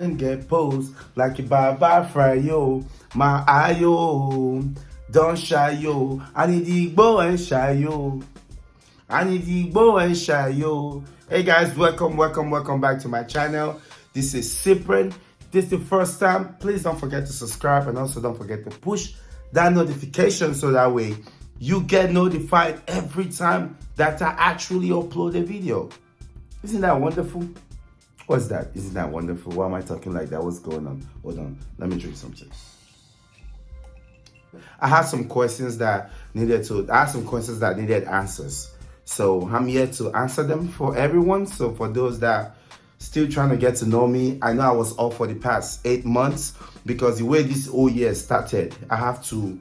and get posed like a baba fry yo. My ayo, don't shy yo. I need the go and shy yo. I need the go and shy yo. Hey guys, welcome back to my channel. This is Cyprian. This is the first time. Please don't forget to subscribe and also don't forget to push that notification so that way you get notified every time that I actually upload a video. Isn't that wonderful? What's that? Isn't that wonderful? Why am I talking like that? What's going on? Hold on. Let me drink something. I have some questions that needed answers. So I'm here to answer them for everyone. So for those that still trying to get to know me, I know I was off for the past 8 months because the way this whole year started, I have to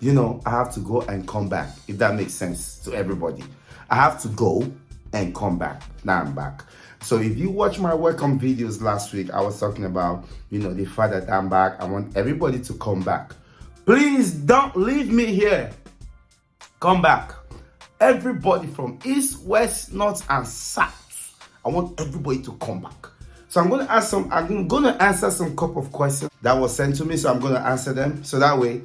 go and come back, if that makes sense to everybody. I have to go and come back. Now I'm back. So if you watch my welcome videos last week, I was talking about, the fact that I'm back. I want everybody to come back. Please don't leave me here. Come back. Everybody from east, west, north, and south. I want everybody to come back. So I'm gonna answer some couple of questions that was sent to me. So I'm gonna answer them. So that way,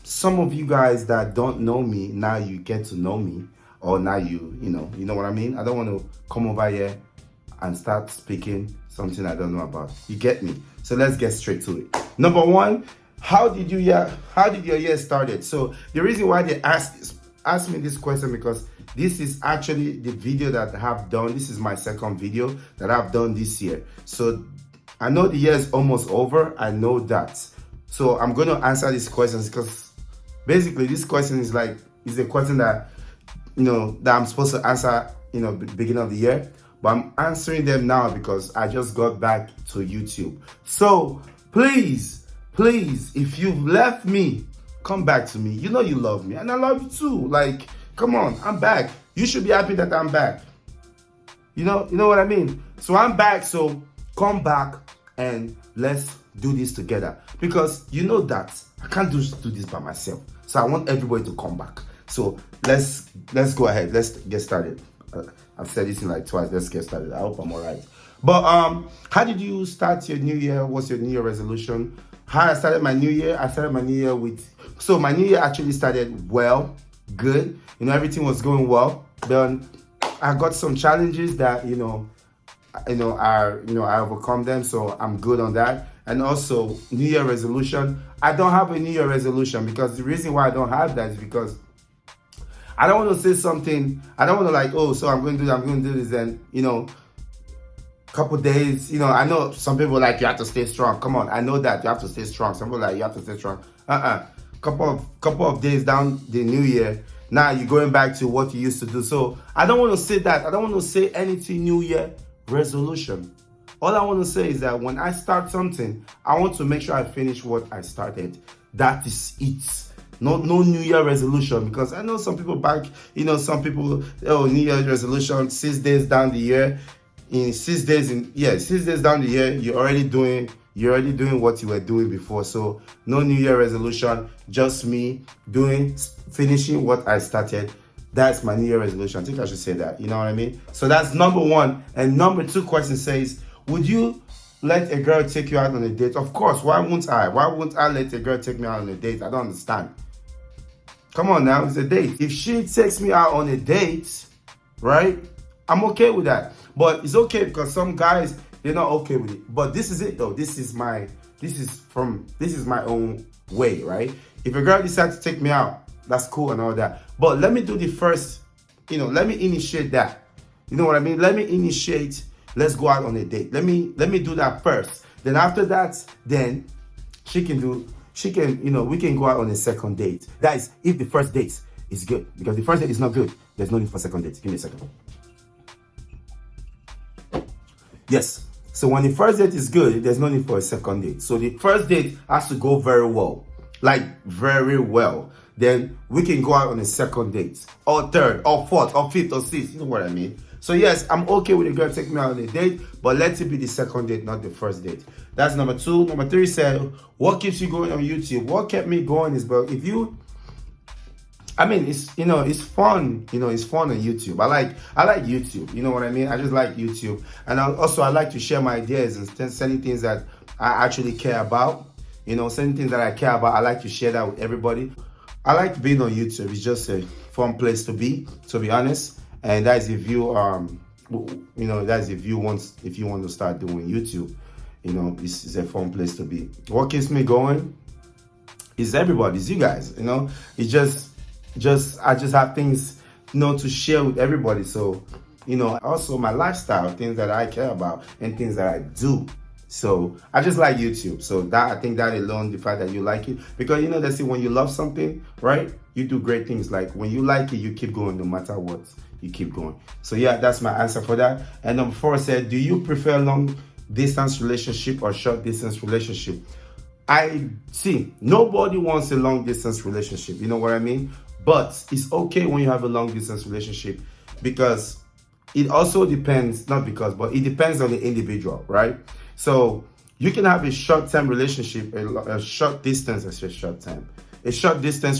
some of you guys that don't know me, now you get to know me. Or now you know what I mean? I don't want to come over here and start speaking something I don't know about. You get me? So let's get straight to it. Number one, how did your year started? So the reason why they asked me this question because this is actually the video that I have done. This is my second video that I've done this year. So I know the year is almost over. I know that. So I'm going to answer these questions because basically this question is a question that that I'm supposed to answer, beginning of the year. But I'm answering them now because I just got back to YouTube. So please, if you've left me, come back to me. You know you love me and I love you too. Like, come on, I'm back. You should be happy that I'm back. You know what I mean? So I'm back, so come back and let's do this together. Because you know that I can't do this by myself. So I want everybody to come back. So let's go ahead. Let's get started. I've said this in like twice. Let's get started. I hope I'm all right. But how did you start your new year? What's your new year resolution? How I started my new year? I started my new year so my new year actually started well, good. Everything was going well. Then I got some challenges that I overcome them. So I'm good on that. And also New Year resolution. I don't have a New Year resolution because the reason why I don't have that is because I don't want to say something. I don't want to so I'm going to do this. And, couple days, I know some people you have to stay strong. Come on. I know that you have to stay strong. Some people you have to stay strong. Couple of days down the new year. Now you're going back to what you used to do. So I don't want to say that. I don't want to say anything New Year resolution. All I want to say is that when I start something, I want to make sure I finish what I started. That is it. No New Year resolution, because I know some people some people, New Year resolution, 6 days down the year. In 6 days down the year, you're already doing what you were doing before. So no New Year resolution, just me finishing what I started. That's my New Year resolution. I think I should say that. You know what I mean? So that's number one. And number two question says, would you let a girl take you out on a date? Of course. Why won't I? Why won't I let a girl take me out on a date? I don't understand. Come on now, it's a date. If she takes me out on a date, right, I'm okay with that. But it's okay because some guys, they're not okay with it. But this is it though. This is my own way, right? If a girl decides to take me out, that's cool and all that. But let me do the first, let me initiate that. You know what I mean? Let me initiate, let's go out on a date. Let me do that first. Then after that, then we can go out on a second date. That is, if the first date is good. Because the first date is not good, there's no need for second date. Give me a second. Yes. So when the first date is good, there's no need for a second date. So the first date has to go very well. Very well. Then we can go out on a second date. Or third, or fourth, or fifth, or sixth. You know what I mean? So yes, I'm okay with a girl taking me out on a date, but let it be the second date, not the first date. That's number two. Number three said, what keeps you going on YouTube? What kept me going is, but if you I mean, it's fun. It's fun on YouTube. I like YouTube. You know what I mean? I just like YouTube, and I like to share my ideas and sending things that I actually care about. Sending things that I care about. I like to share that with everybody. I like being on YouTube. It's just a fun place to be honest. And that's if you that's if you want to start doing YouTube. It's a fun place to be. What keeps me going is everybody, it's you guys. It's just I just have things to share with everybody. So also my lifestyle, things that I care about and things that I do. So I just like YouTube. So that, I think that alone, the fact that you like it, because they say when you love something, right, you do great things. Like when you like it, you keep going no matter what. You keep going. So yeah, that's my answer for that. And number 4 said, do you prefer long distance relationship or short distance relationship? I see nobody wants a long distance relationship. You know what I mean? But it's okay when you have a long distance relationship, because it also depends, not because, but it depends on the individual, right? So you can have a short-term relationship, a short distance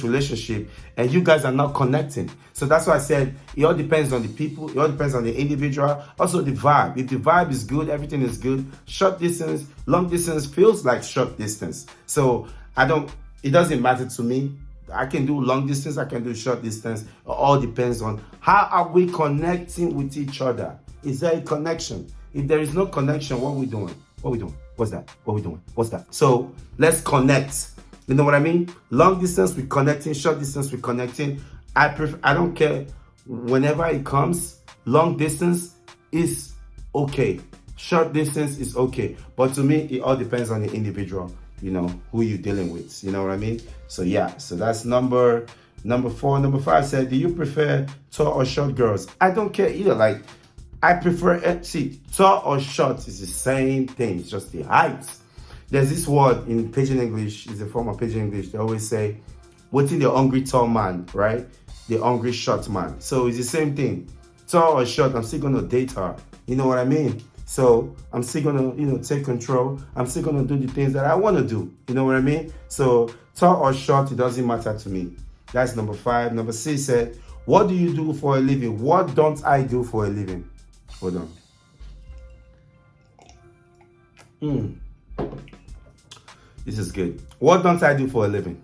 relationship, and you guys are not connecting. So that's why I said it all depends on the people, it all depends on the individual, also the vibe. If the vibe is good, everything is good. Short distance, long distance feels like short distance. So it doesn't matter to me. I can do long distance, I can do short distance. It all depends on how are we connecting with each other. Is there a connection? If there is no connection, what are we doing? What's that? What are we doing? What's that? So let's connect. You know what I mean? Long distance, we're connecting. Short distance, we're connecting. I don't care. Whenever it comes, long distance is okay. Short distance is okay. But to me, it all depends on the individual, who you're dealing with. You know what I mean? So yeah, so that's number 4. Number 5 said, do you prefer tall or short girls? I don't care either. Like, I prefer, tall or short is the same thing. It's just the height. There's this word in Pidgin English, it's a form of Pidgin English. They always say, waiting the hungry tall man, right? The hungry short man. So it's the same thing. Tall or short, I'm still going to date her. You know what I mean? So I'm still going to, take control. I'm still going to do the things that I want to do. You know what I mean? So tall or short, it doesn't matter to me. That's number 5. Number 6 said, what do you do for a living? What don't I do for a living? Hold on. This is good. What don't I do for a living?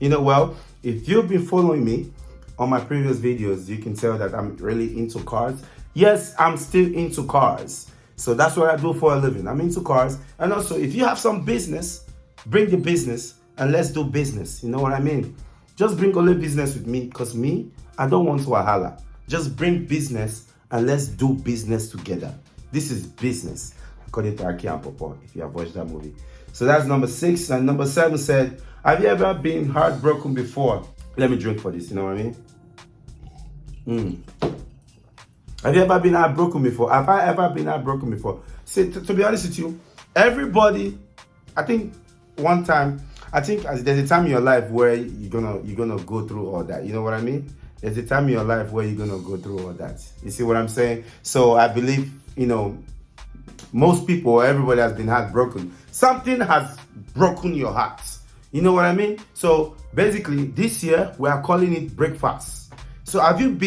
Well, if you've been following me on my previous videos, you can tell that I'm really into cars. Yes, I'm still into cars. So that's what I do for a living. I'm into cars. And also, if you have some business, bring the business and let's do business. You know what I mean? Just bring only business with me, because I don't want wahala. Just bring business and let's do business together. This is business, according to Aki and Popo, if you have watched that movie. So that's number 6. And number 7 said, have you ever been heartbroken before? Let me drink for this, you know what I mean? Have you ever been heartbroken before? Have I ever been heartbroken before? See, to be honest with you, everybody, I think there's a time in your life where you're gonna go through all that. You know what I mean? There's a time in your life where you're gonna go through all that. You see what I'm saying? So I believe, most people, everybody has been heartbroken. Something has broken your heart. You know what I mean? So basically, this year we are calling it breakfast. So have you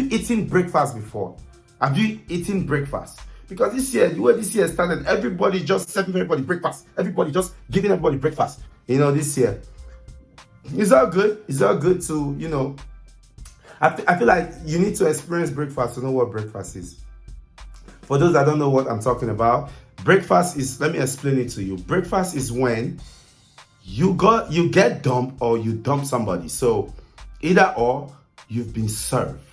eaten breakfast before? Have you eaten breakfast? Because this year, the way this year started, everybody just serving everybody breakfast. Everybody just giving everybody breakfast. This year. It's all good. It's all good to, I feel like you need to experience breakfast to know what breakfast is. For those that don't know what I'm talking about, breakfast is, let me explain it to you. Breakfast is when you get dumped or you dump somebody. So either or, you've been served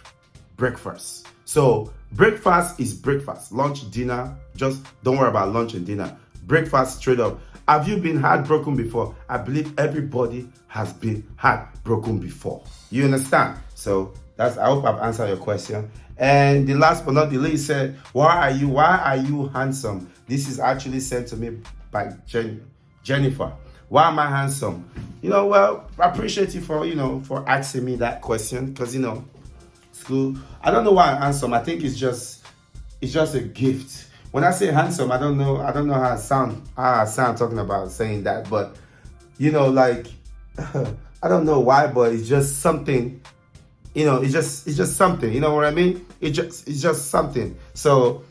breakfast. So breakfast is breakfast. Lunch, dinner, just don't worry about lunch and dinner. Breakfast straight up. Have you been heartbroken before? I believe everybody has been heartbroken before. You understand? So I hope I've answered your question. And the last but not the least said, why are you handsome? This is actually sent to me by Jennifer. Why am I handsome? Well, I appreciate you for asking me that question, because it's cool. I don't know why I'm handsome. I think it's just a gift. When I say handsome, I don't know how I sound talking about saying that, but like I don't know why, but it's just something. It's just something. You know what I mean? It's just something. So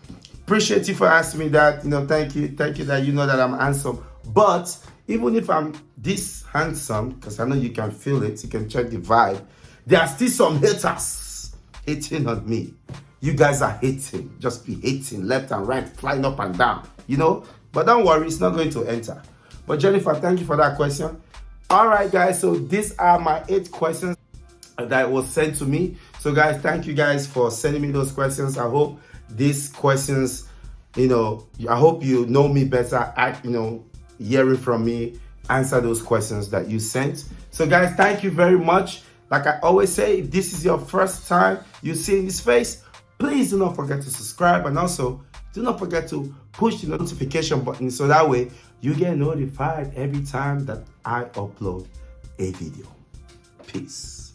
appreciate you for asking me that. Thank you that you know that I'm handsome. But even if I'm this handsome, because I know you can feel it, you can check the vibe. There are still some haters hating on me. You guys are hating, just be hating left and right, flying up and down. But don't worry, it's not going to enter. But Jennifer, thank you for that question. All right, guys. So these are my 8 questions that was sent to me. So guys, thank you guys for sending me those questions. I hope these questions, I hope you know me better, hearing from me, answer those questions that you sent. So guys, thank you very much. Like I always say, if this is your first time you see this face, please do not forget to subscribe, and also do not forget to push the notification button so that way you get notified every time that I upload a video. Peace.